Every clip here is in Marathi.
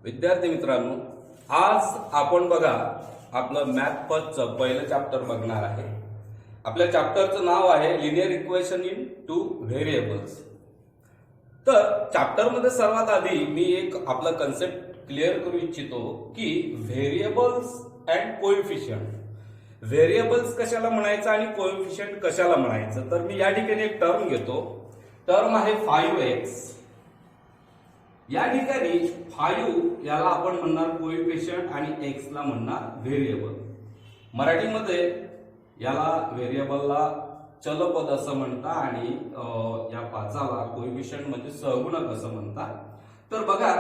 विद्यार्थी मित्रांनो, आज आपण बघा आपलं मॅथ फर्स्टचं पहिलं चॅप्टर बघणार आहे. आपल्या चॅप्टरचं नाव आहे linear equation in two variables. तर चॅप्टरमध्ये सर्वात आधी मी एक आपला कन्सेप्ट क्लिअर करू इच्छितो की व्हेरिएबल्स अँड कोएफिशियंट. व्हेरिएबल्स कशाला म्हणायचं आणि कोएफिशियंट कशाला म्हणायचं. तर मी या ठिकाणी एक टर्म घेतो. टर्म आहे 5x. या ठिकाणी 5 याला आपण म्हणणार कोएफिशियंट आणि x ला म्हणणार व्हेरिएबल. मराठीमध्ये याला व्हेरिएबलला चलपद असं म्हणतात आणि या 5ला कोएफिशियंट म्हणजे सहगुणक असं म्हणतात. तर बघा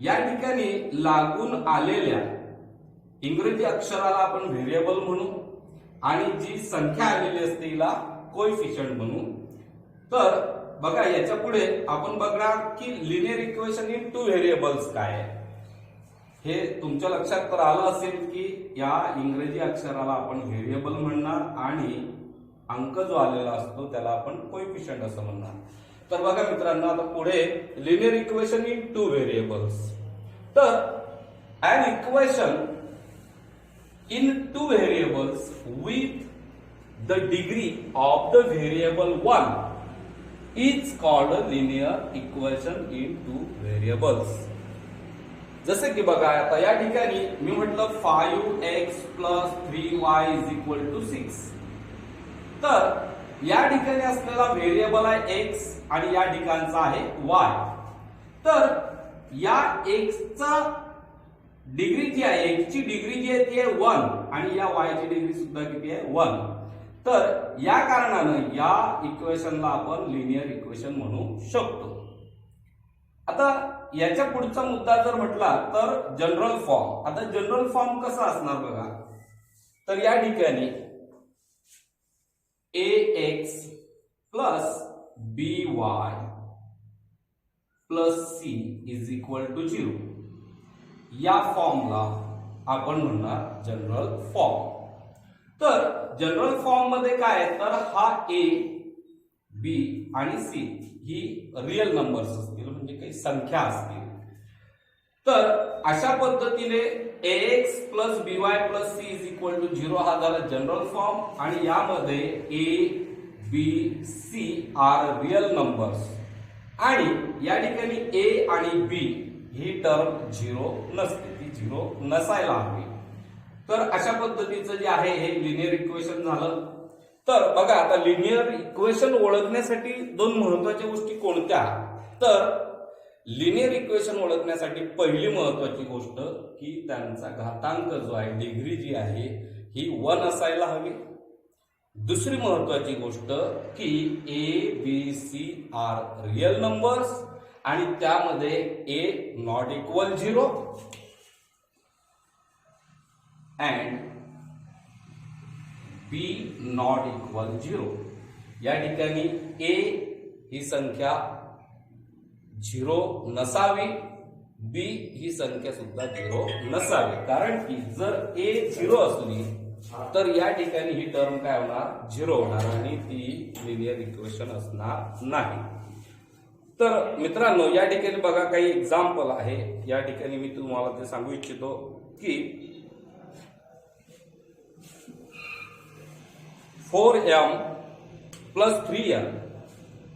या ठिकाणी लागून आलेल्या इंग्रजी अक्षराला आपण व्हेरिएबल म्हणू आणि जी संख्या आलेली असते तिला कोएफिशियंट म्हणू. तर बघा याच्या पुढे आपण बघणार की linear equation in two variables काय आहे. हे तुमच्या लक्षात तर आलं असेल की या इंग्रजी अक्षराला आपण व्हेरिएबल म्हणणार आणि अंक जो आलेला असतो त्याला आपण कोएफिशियंट असं म्हणणार. तर बघा मित्रांनो, आता पुढे linear equation in two variables. तर an equation in two variables with the degree of the variable 1 is called a linear equation in two variables. जसे की बघा आता या ठिकाणी मी म्हटलं 5x plus 3y is equal to 6. तर या ठिकाणी असलेला व्हेरिएबल आहे x आणि या ठिकाणचा आहे y. तर या x चा डिग्री जी आहे, x ची डिग्री जी आहे ती आहे 1 आणि या y ची डिग्री सुद्धा किती आहे 1. तर या कारणानं या इक्वेशनला आपण लिनियर इक्वेशन म्हणू शकतो. आता याच्या पुढचा मुद्दा जर म्हटला तर जनरल फॉर्म. आता जनरल फॉर्म कसा असणार बघा. तर या ठिकाणी ax plus by plus c is equal to 0 या फॉर्मला आपण म्हणणार जनरल फॉर्म. तर जनरल फॉर्म मध्ये काय आहे तर हा a b आणि c ही रियल नंबर्स असतील म्हणजे काही संख्या असतील. तर अशा पद्धतीने ax plus by plus c is equal to 0 हा झाला जनरल फॉर्म आणि यामध्ये a b c are real numbers आणि या ठिकाणी a आणि b ही टर्म 0 नसते, ती 0 नसायला हवी. तर अशा पद्धतीचं जे आहे हे लिनियर इक्वेशन झालं. तर बघा आता लिनियर इक्वेशन ओळखण्यासाठी दोन महत्वाच्या गोष्टी कोणत्या. तर लिनियर इक्वेशन ओळखण्यासाठी पहिली महत्वाची गोष्ट की त्यांचा घातांक जो आहे डिग्री जी आहे ही 1 असायला हवी. दुसरी महत्वाची गोष्ट की a b c are real numbers आणि त्यामध्ये a not equal 0 and b not equal 0. या ठिकाणी a ही संख्या 0 नसावी, b ही संख्या सुद्धा 0 नसावी. कारण की जर a 0 असली तर या ठिकाणी ही टर्म काय होणार 0 होणार आणि ती लिनियर इक्वेशन असणार नाही. तर मित्रांनो या ठिकाणी बघा काही एक्झाम्पल आहे. या ठिकाणी मी तुम्हाला ते सांगू इच्छितो की 4m plus 3n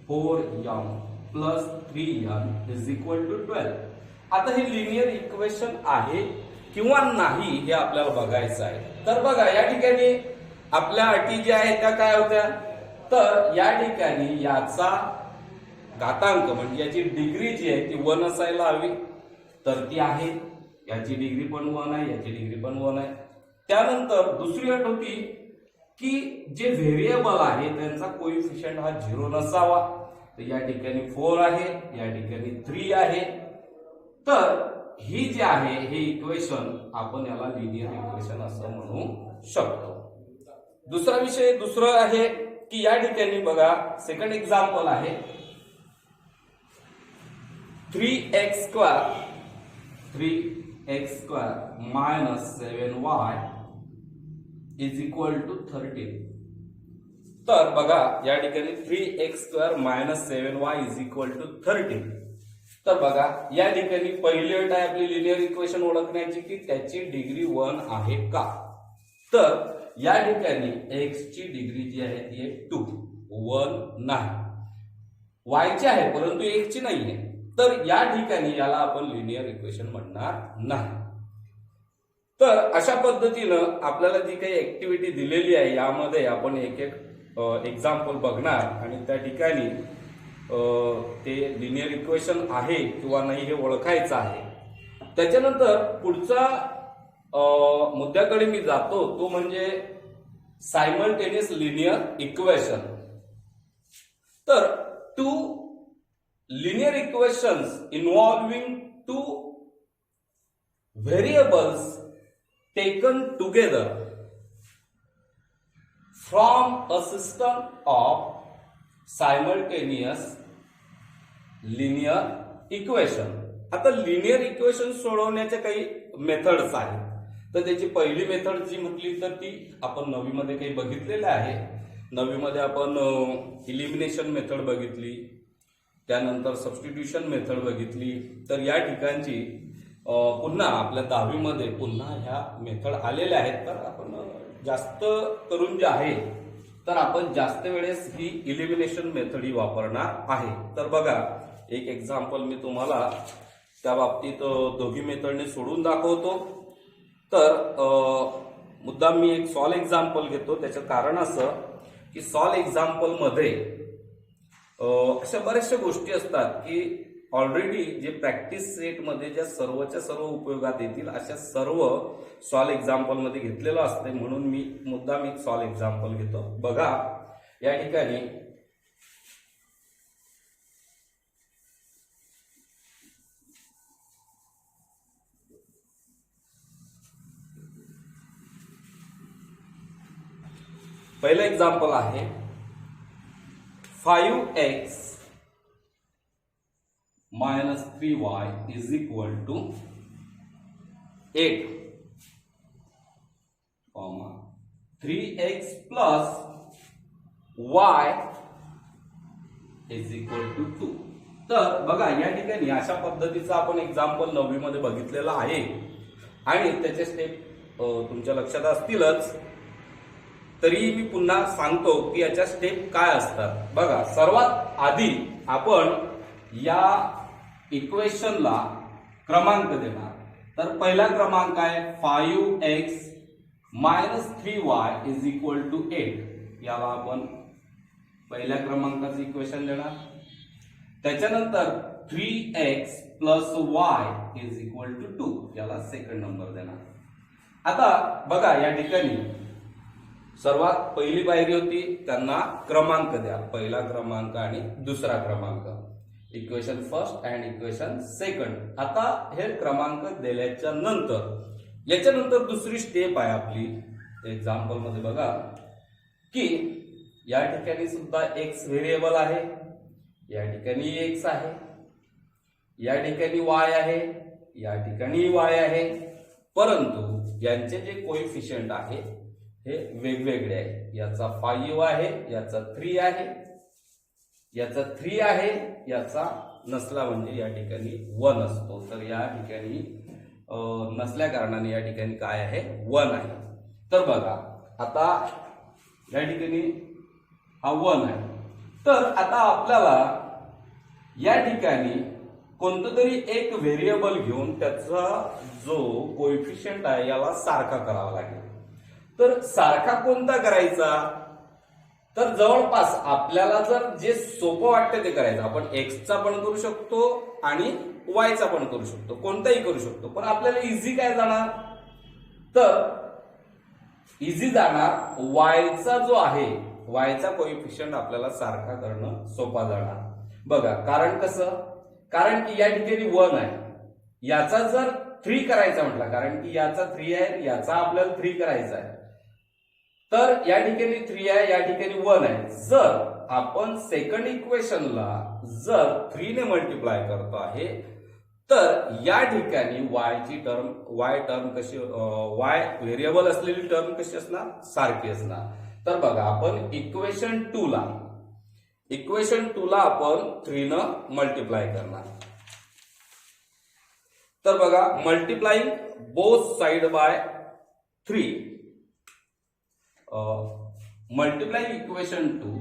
4m plus 3n is equal to 12. आता हे लिनियर इक्वेशन आहे किंवा नाही हे आपल्याला बघायचं आहे. तर बघा या ठिकाणी आपल्या अटी ज्या आहेत त्या काय होत्या तर या ठिकाणी याचा घातांक म्हणजे याची डिग्री जी आहे ती 1 असायला हवी. तर ती आहे. याची डिग्री पण 1 आहे, याची डिग्री पण 1 आहे. त्यानंतर दुसरी अट होती की जे व्हेरिएबल आहे त्यांचा कोएफिशियंट हा 0 नसावा. तर या ठिकाणी 4 आहे, या ठिकाणी 3 आहे. तर ही जी आहे हे इक्वेशन आपण याला लिनियर इक्वेशन असं म्हणू शकतो. दुसरा विषय दुसरं आहे की या ठिकाणी बघा सेकंड एक्झाम्पल आहे 3x square minus 7y is equal to 13. तर बघा या ठिकाणी 3x square minus 7y is equal to 13. तर बघा या ठिकाणी पहिली अट आहे आपली लिनियर इक्वेशन ओळखण्याची की त्याची डिग्री 1 आहे का. तर या ठिकाणी x ची डिग्री जी आहे ती आहे 2, 1 नाही. y ची आहे परंतु x ची नाहीये. तर या ठिकाणी याला आपण लिनियर इक्वेशन म्हणणार नाही. तर अशा पद्धतीनं आपल्याला जी काही ऍक्टिव्हिटी दिलेली आहे यामध्ये आपण एक एक एक्झाम्पल बघणार आणि त्या ठिकाणी ते लिनियर इक्वेशन आहे किंवा नाही हे ओळखायचं आहे. त्याच्यानंतर पुढचा मुद्द्याकडे मी जातो तो म्हणजे सायमल्टेनियस लिनियर इक्वेशन. तर two linear equations involving two variables taken together from a system of simultaneous linear equation. आता लिनियर इक्वेशन सोडवण्याच्या काही मेथड्स आहेत. तर त्याची पहिली मेथड जी म्हटली तर ती आपण 9वी मध्ये काही बघितलेलं आहे. 9वी मध्ये आपण इलिमिनेशन मेथड बघितली, त्यानंतर सबस्टिट्यूशन मेथड बघितली. तर या ठिकाणची पुन्हा आपल्या 10वी मध्ये पुन्हा ह्या मेथड आलेल्या आहेत. तर आपण जास्त करून जे आहे तर आपण जास्त वेळेस ही इलिमिनेशन मेथड ही वापरणार आहे. तर बघा एक एक्झाम्पल मी तुम्हाला त्या बाबतीत दोघी मेथडने सोडून दाखवतो. तर मुद्दाम मी एक सॉल्व एक्झाम्पल घेतो. त्याचं कारण असं की सॉल्व एक्झाम्पल मध्ये अशा बऱ्याचशा गोष्टी असतात की ऑलरेडी जे प्रॅक्टिस सेट मध्ये ज्या सर्वच्या सर्व उपयोगात येतील अशा सर्व सॉल्व एक्झाम्पल मध्ये घेतलेलं असते. म्हणून मी मुद्दाम एक सॉल्व एक्झाम्पल घेतो. बघा या ठिकाणी पहिलं एक्झाम्पल आहे 5x minus 3y is equal to 8, 3x plus y is equal to 2. तर बघा या ठिकाणी अशा पद्धतीचा आपण एक्झाम्पल 9वी मध्ये बघितलेला आहे आणि त्याचे स्टेप तुमच्या लक्षात असतीलच. तरी मी पुन्हा सांगतो की याच्या स्टेप काय असतात. बघा सर्वात आधी आपण या इक्वेशनला क्रमांक देणार. तर पहिला क्रमांक आहे 5x minus 3y is equal to 8. याला आपण पहिल्या क्रमांकाचं इक्वेशन देणार. त्याच्यानंतर 3x plus y is equal to 2. याला सेकंड नंबर देणार. आता बघा या ठिकाणी सर्वात पहिली पायरी होती त्यांना क्रमांक द्या. पहिला क्रमांक आणि दुसरा क्रमांक, equation first and equation second. आता हे क्रमांक दिल्याच्या नंतर याच्यानंतर दुसरी स्टेप आहे आपली एक्झाम्पल मध्ये. बघा की या ठिकाणी सुद्धा एक्स व्हेरिएबल आहे, या ठिकाणी एक्स आहे, या ठिकाणी वाय आहे, या ठिकाणी वाय आहे. परंतु यांचे जे कोएफिशियंट आहे हे वेगवेगळे आहे. याचा 5 आहे, याचा 3 आहे, याचा 3 आहे, याचा नसला म्हणजे या ठिकाणी 1 असतो. तर या ठिकाणी नसल्या कारणाने या ठिकाणी काय आहे 1 आहे. तर बघा आता या ठिकाणी हा 1 आहे. तर आता आपल्याला या ठिकाणी कोणतं तरी एक व्हेरिएबल घेऊन त्याचा जो कोएफिशियंट आहे याला सारखा करावा लागेल. तर सारखा कोणता करायचा, तर जवळपास आपल्याला जर जे सोपं वाटतं ते करायचं. आपण एक्सचा पण करू शकतो आणि वायचा पण करू शकतो, कोणताही करू शकतो. पण आपल्याला इझी काय जाणार, तर इझी जाणार वायचा जो आहे वायचा कोएफिशियंट आपल्याला सारखा करणं सोपा जाणार. बघा कारण कसं, कारण की या ठिकाणी 1 आहे, याचा जर 3 करायचा म्हटला, कारण की याचा 3 आहे, याचा आपल्याला 3 करायचा आहे. तर या ठिकाणी 3 आहे, या ठिकाणी 1 आहे. जर आपण सेकंड इक्वेशनला जर 3 ने मल्टिप्लाय करतो आहे तर या ठिकाणी वाय टर्म कशी, वाय व्हेरिएबल असलेली टर्म कशी असणार, सारखी असणार. तर बघा आपण इक्वेशन 2 ला आपण 3 न मल्टिप्लाय करणार. तर बघा, multiplying both side by 3, multiplying equation 2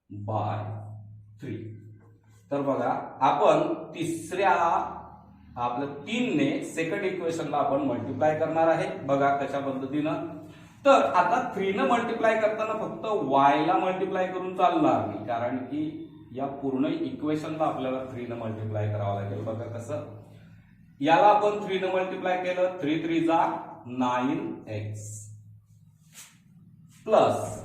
by 3. तर बघा, आपण तिसऱ्या आपल्या 3 ने सेकंड इक्वेशनला आपण मल्टिप्लाय करणार आहे. बघा कशा पद्धतीनं. तर आता 3 न मल्टिप्लाय करताना फक्त y ला मल्टिप्लाय करून चालणार नाही, कारण की या पूर्ण इक्वेशनला आपल्याला 3 न मल्टिप्लाय करावं लागेल. बघा कसं, याला आपण 3 न मल्टिप्लाय केलं, 3 3 जा 9x प्लस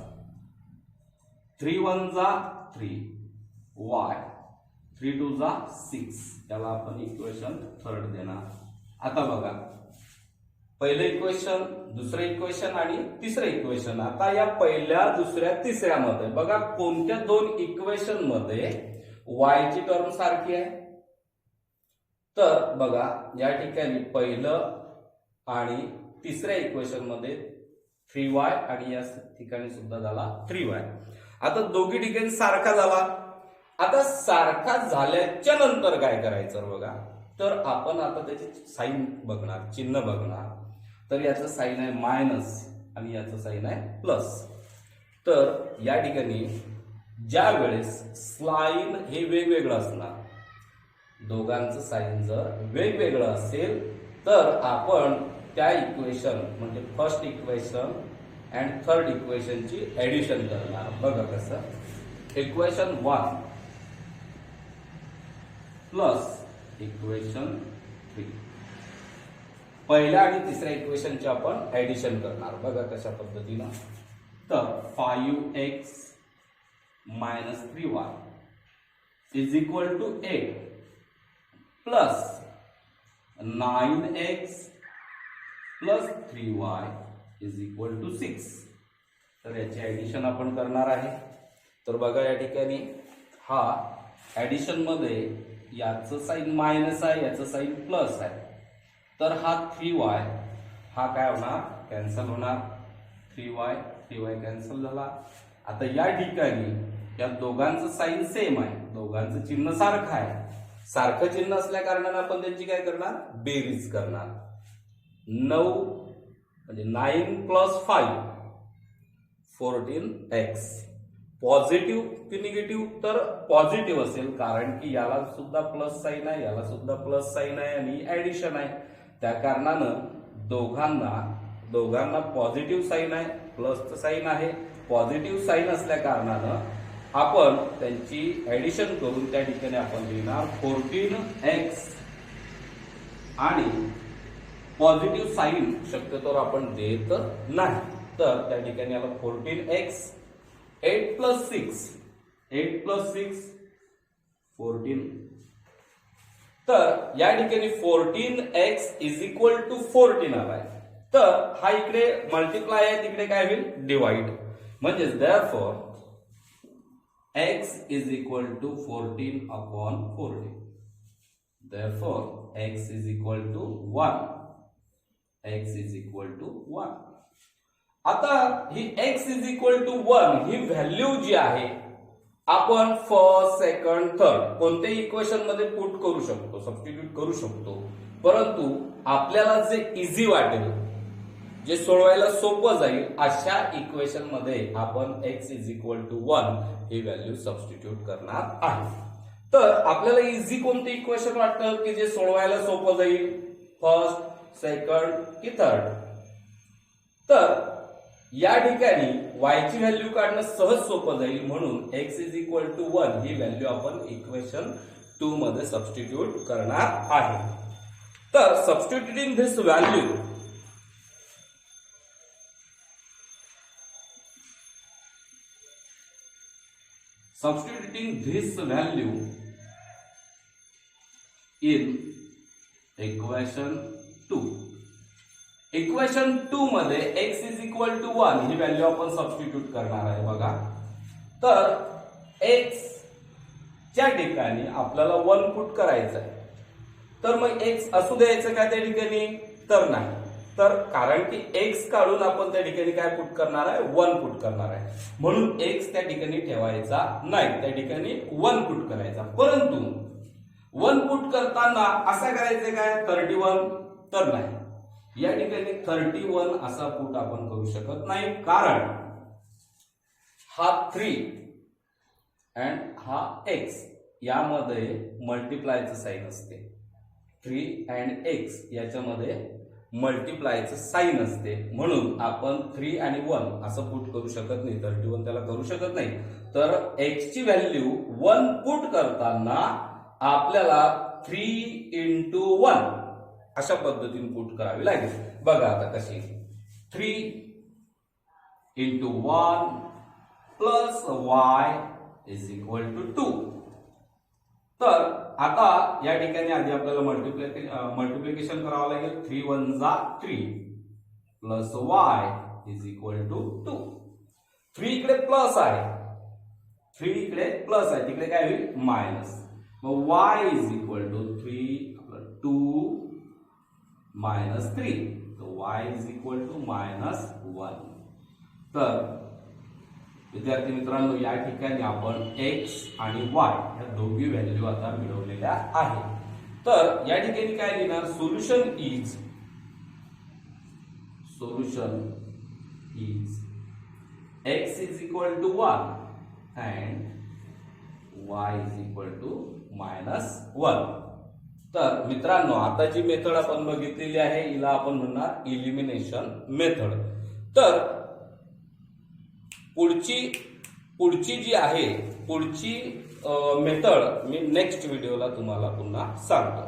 3 1 जा 3y, 3 2 जा 6. याला आपण इक्वेशन थर्ड देणार. आता बघा, पहिलं इक्वेशन, दुसरं इक्वेशन आणि तिसरं इक्वेशन. आता या पहिल्या, दुसऱ्या, तिसऱ्यामध्ये बघा कोणत्या दोन इक्वेशन मध्ये y ची टर्म सारखी आहे. तर बघा या ठिकाणी पहिलं आणि तिसऱ्या इक्वेशन मध्ये 3y आणि या ठिकाणी सुद्धा झाला 3y. आता दोघी ठिकाणी सारखा झाला. आता सारखा झाल्याच्या नंतर काय करायचं बघा, तर आपण आता त्याची साइन बघणार, चिन्ह बघणार. तर याचं साइन आहे मायनस आणि याचं साइन आहे प्लस. तर या ठिकाणी ज्या वेळेस साइन हे वेगवेगळं असणार, दोघांचं साइन जर वेगवेगळं असेल तर आपण त्या इक्वेशन म्हणजे फर्स्ट इक्वेशन अँड थर्ड इक्वेशनची ऍडिशन करणार. बघा कसं, इक्वेशन 1 प्लस इक्वेशन 3, पहिल्या आणि तिसऱ्या इक्वेशनचे आपण ऍडिशन करणार. बघा कशा पद्धतीनं. तर 5x minus 3y is equal to 8 plus 9x plus 3y is equal to 6. तर याचे ऍडिशन आपण करणार आहे. तर बघा या ठिकाणी हा ऍडिशन मध्ये याचं साइन मायनस आहे, याचं साइन प्लस आहे. तर हा 3y हा काय होणार, कॅन्सल होणार. 3y कॅन्सल झाला. आता या ठिकाणी या दोघांचं साइन सेम आहे, दोघांचं चिन्ह सारखं आहे. सारखं चिन्ह असल्या कारणाने आपण त्यांची काय करणार, बेरीज करणार. 9 म्हणजे 9 प्लस 5 14x. पॉझिटिव्ह की निगेटिव्ह, तर पॉझिटिव्ह असेल, कारण की याला सुद्धा प्लस साइन आहे, याला सुद्धा प्लस साइन आहे आणि ऍडिशन आहे. त्या कारणानं दोघांना पॉझिटिव्ह साइन आहे, प्लसचं साइन आहे. पॉझिटिव्ह साइन असल्या कारणानं आपण त्यांची ऍडिशन करून त्या ठिकाणी आपण लिहिणार 14x आणि पॉझिटिव्ह साइन शक्यतोवर आपण देत नाही. तर त्या ठिकाणी याला 14x 8 प्लस 6 14. तर या ठिकाणी 14x इज इक्वल टू 14 आलाय. तर हा इकडे मल्टिप्लाय आहे, तिकडे काय होईल, डिवाइड. म्हणजे therefore x is equal to 14 upon 14. Therefore x is equal to 1. x is equal to 1. आता ही x इज इक्वल टू 1 ही व्हॅल्यू जी आहे आपण फर्स्ट, सेकंड, थर्ड कोणत्याही इक्वेशन मध्ये पुट करू शकतो, सबस्टिट्यूट करू शकतो. परंतु आपल्याला जे इझी वाटेल, जे सोडवायला सोपं जाईल, अशा इक्वेशन मध्ये आपण x इज इक्वल टू 1 ही व्हॅल्यू सबस्टिट्यूट करणार आहे. तर आपल्याला इझी कोणते इक्वेशन वाटतं की जे सोडवायला सोपं जाईल, फर्स्ट, सेकंड की थर्ड. तर या ठिकाणी y ची व्हॅल्यू काढणं सहज सोपं जाईल, म्हणून x इज इक्वल टू 1 ही व्हॅल्यू आपण इक्वेशन 2 मध्ये सबस्टिट्यूट करणार आहे. तर substituting this value in equation 2. Equation 2 मध्ये x इज इक्वल टू 1 ही व्हॅल्यू आपण सबस्टिट्यूट करणार आहे. बघा, तर x च्या ठिकाणी आपल्याला 1 पुट करायचं आहे. तर मग x असू द्यायचं का त्या ठिकाणी, तर नाही. तर कारण की x काढून आपण त्या ठिकाणी काय पुट करणार आहे, 1 पुट करणार आहे, म्हणून x त्या ठिकाणी ठेवायचा नाही, त्या ठिकाणी 1 पुट करायचा. परंतु 1 पुट करताना असं करायचं काय, 31 तर नाही, या ठिकाणी 31 असा पुट आपण करू शकत नाही, कारण हा 3 अँड हा x यामध्ये मल्टिप्लायचं साइन असते. 3 अँड x याच्यामध्ये मल्टिप्लायचं साइन असते, म्हणून आपण 3 आणि 1 असं पुट करू शकत नाही, 31 त्याला करू शकत नाही. तर x ची व्हॅल्यू 1 पुट करताना आपल्याला 3 into 1 अशा पद्धतीने पुट करावी लागेल. बघा आता कशी, 3 into 1 plus y is equal to 2. तर आता या ठिकाणी आधी आपल्याला मल्टिप्लिकेशन करावं लागेल. 3 1 जा 3 plus y is equal to 2. 3 इकडे प्लस आहे, 3 इकडे प्लस आहे, तिकडे काय होईल मायनस. मग y is equal to 2 minus 3, तर y इज इक्वल टू -1. तर विद्यार्थी मित्रांनो, या ठिकाणी आपण x आणि y या दोघी व्हॅल्यू आता मिळवलेल्या आहेत. तर या ठिकाणी काय लिहिणार, solution is x is equal to 1 and y is equal to -1. तर मित्रांनो, आता जी मेथड आपण बघितलेली आहे हिला आपण म्हणणार इलिमिनेशन मेथड. तर पुढची जी आहे, पुढची मेथड मी नेक्स्ट व्हिडिओला तुम्हाला पुन्हा सांगतो.